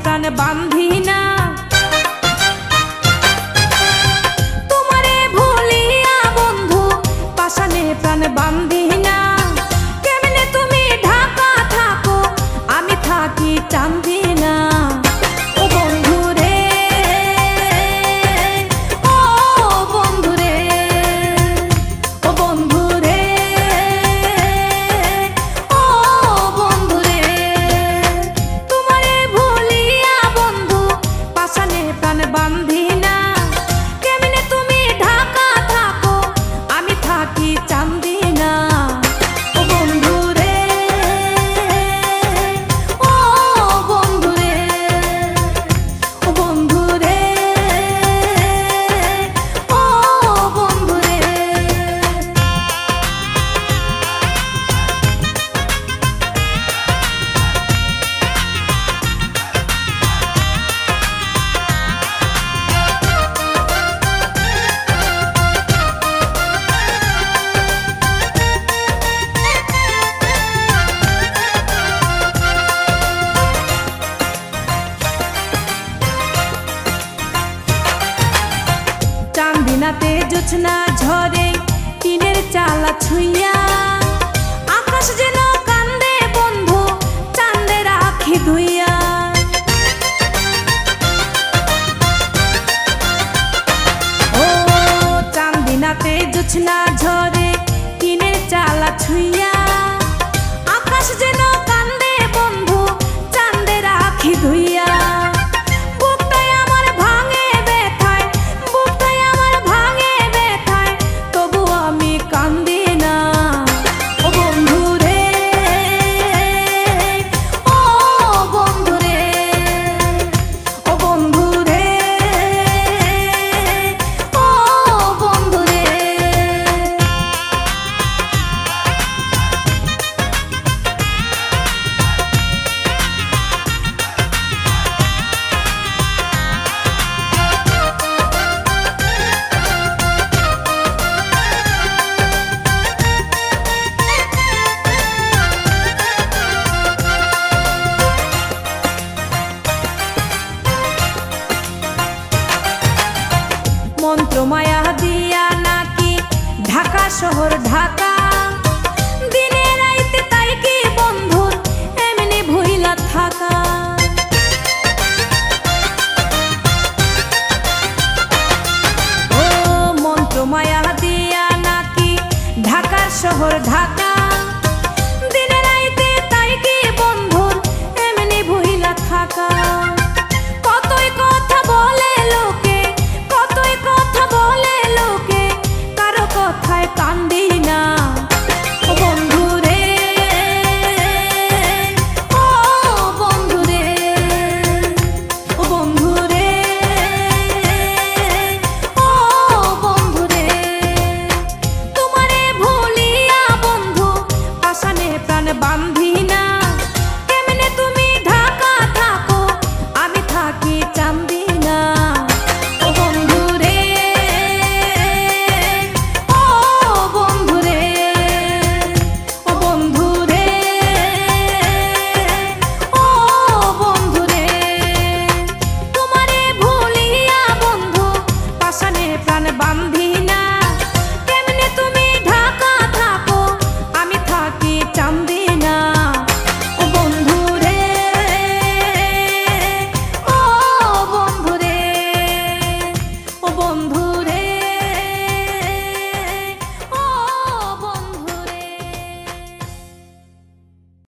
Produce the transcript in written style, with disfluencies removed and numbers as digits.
প্রাণ বান্ধি না। তোমারে ভুলিয়া বন্ধু পাশানে প্রাণ বান্ধি না। কেমনে তুমি ঢাকা থাকো আমি থাকি চান্দি না। ও বন্ধু রে, ও বন্ধু রে, ও বন্ধু রে, ও বন্ধু রে। তোমারে ভুলিয়া বন্ধু পাশানে প্রাণ বান্ধি না। কেমনে তুমি ঢাকা থাকো আমি থাকি চান্দি না। ও বন্ধু রে, ও বন্ধু রে, ও বন্ধু রে, ও বন্ধু রে। চান্দিনাতে জোছনা ঝরে টিনের চালা ছুঁইয়া। আকাশ যেন কান্দে বন্ধু চাঁদের আখি ধুইয়া। ও চান্দিনাতে জোছনা ঝরে টিনের চালা ছুঁইয়া। আকাশ যেন কান্দে বন্ধু চাঁদের আখি ধুইয়া। মন্ত্র মায়া দিয়া নাকি ঢাকা শহর ঢাকা। দিনে রাইতে তাই কি বন্ধুর এমনি ভুইলা থাকা। ও মন্ত্র মায়া দিয়া নাকি ঢাকা শহর ঢাকা। দিনে রাইতে তাই কি বন্ধুর এমনি ভুইলা থাকা।